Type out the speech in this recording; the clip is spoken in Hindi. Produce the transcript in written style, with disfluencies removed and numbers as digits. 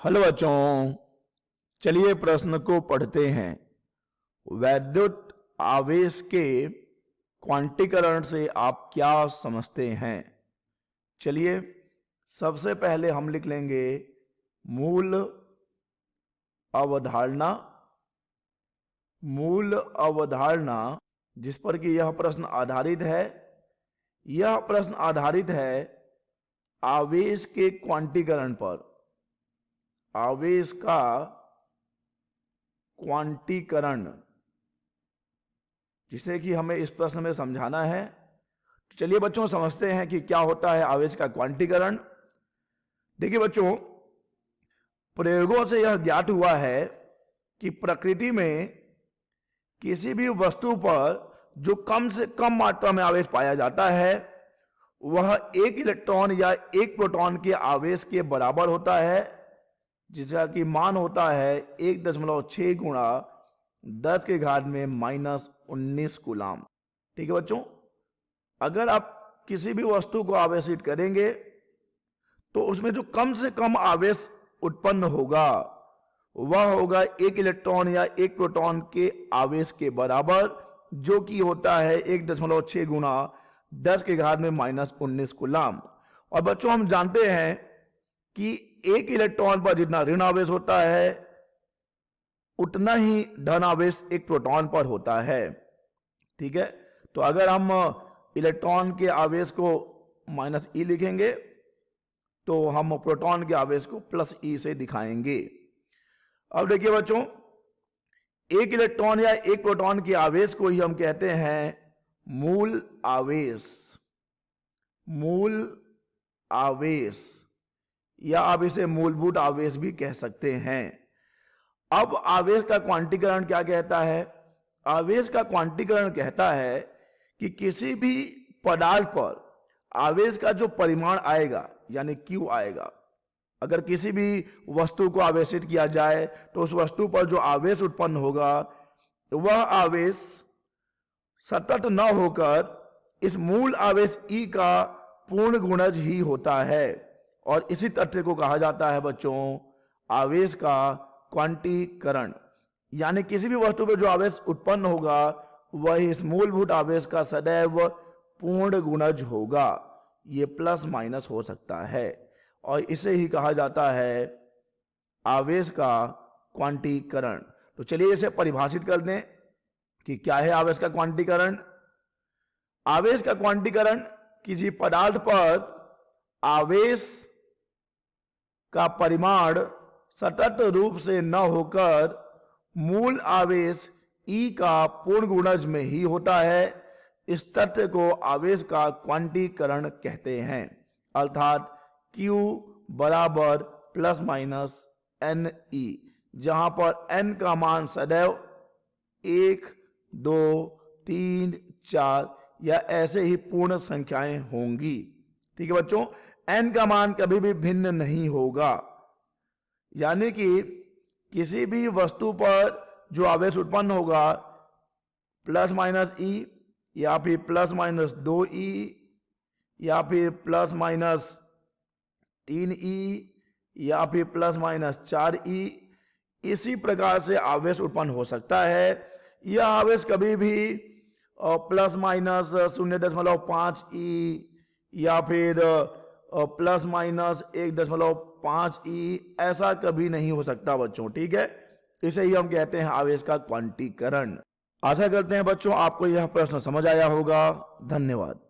हेलो बच्चों, चलिए प्रश्न को पढ़ते हैं। वैद्युत आवेश के क्वांटीकरण से आप क्या समझते हैं? चलिए सबसे पहले हम लिख लेंगे मूल अवधारणा। मूल अवधारणा जिस पर कि यह प्रश्न आधारित है, यह प्रश्न आधारित है आवेश के क्वांटीकरण पर। आवेश का क्वांटीकरण जिसे कि हमें इस प्रश्न में समझाना है। तो चलिए बच्चों समझते हैं कि क्या होता है आवेश का क्वांटीकरण। देखिए बच्चों, प्रयोगों से यह ज्ञात हुआ है कि प्रकृति में किसी भी वस्तु पर जो कम से कम मात्रा में आवेश पाया जाता है वह एक इलेक्ट्रॉन या एक प्रोटॉन के आवेश के बराबर होता है, जिसका कि मान होता है 1.6 गुणा 10 के घात में -19 कूलाम। ठीक है बच्चों, अगर आप किसी भी वस्तु को आवेशित करेंगे तो उसमें जो कम से कम आवेश उत्पन्न होगा वह होगा एक इलेक्ट्रॉन या एक प्रोटॉन के आवेश के बराबर, जो कि होता है 1.6 गुणा 10 के घात में -19 कूलाम। और बच्चों हम जानते हैं कि एक इलेक्ट्रॉन पर जितना ऋण आवेश होता है उतना ही धन आवेश एक प्रोटॉन पर होता है। ठीक है, तो अगर हम इलेक्ट्रॉन के आवेश को -e लिखेंगे तो हम प्रोटॉन के आवेश को +e से दिखाएंगे। अब देखिए बच्चों, एक इलेक्ट्रॉन या एक प्रोटॉन के आवेश को ही हम कहते हैं मूल आवेश। मूल आवेश या आप इसे मूलभूत आवेश भी कह सकते हैं। अब आवेश का क्वांटीकरण क्या कहता है? आवेश का क्वांटीकरण कहता है कि किसी भी पदार्थ पर आवेश का जो परिमाण आएगा यानी Q आएगा, अगर किसी भी वस्तु को आवेशित किया जाए तो उस वस्तु पर जो आवेश उत्पन्न होगा वह आवेश सतत न होकर इस मूल आवेश E का पूर्ण गुणज ही होता है, और इसी तथ्य को कहा जाता है बच्चों आवेश का क्वांटीकरण। यानी किसी भी वस्तु पर जो आवेश उत्पन्न होगा वह इस मूलभूत आवेश का सदैव पूर्ण गुणज होगा। ये प्लस माइनस हो सकता है, और इसे ही कहा जाता है आवेश का क्वांटीकरण। तो चलिए इसे परिभाषित कर दें कि क्या है आवेश का क्वांटीकरण। आवेश का क्वांटीकरण किसी पदार्थ पर आवेश का परिमाण सतत रूप से न होकर मूल आवेश E का पूर्ण गुणज में ही होता है। इस तथ्य को आवेश का क्वांटीकरण कहते हैं, अर्थात Q बराबर ±NE, जहां पर N का मान सदैव 1, 2, 3, 4 या ऐसे ही पूर्ण संख्याएं होंगी। ठीक है बच्चों, N का मान कभी भी भिन्न नहीं होगा। यानी कि किसी भी वस्तु पर जो आवेश उत्पन्न होगा ±E या फिर ±2E या फिर ±3E या फिर ±4E, इसी प्रकार से आवेश उत्पन्न हो सकता है। यह आवेश कभी भी ±0.5E या फिर ±1.5E ऐसा कभी नहीं हो सकता बच्चों। ठीक है, इसे ही हम कहते हैं आवेश का क्वांटीकरण। आशा करते हैं बच्चों आपको यह प्रश्न समझ आया होगा। धन्यवाद।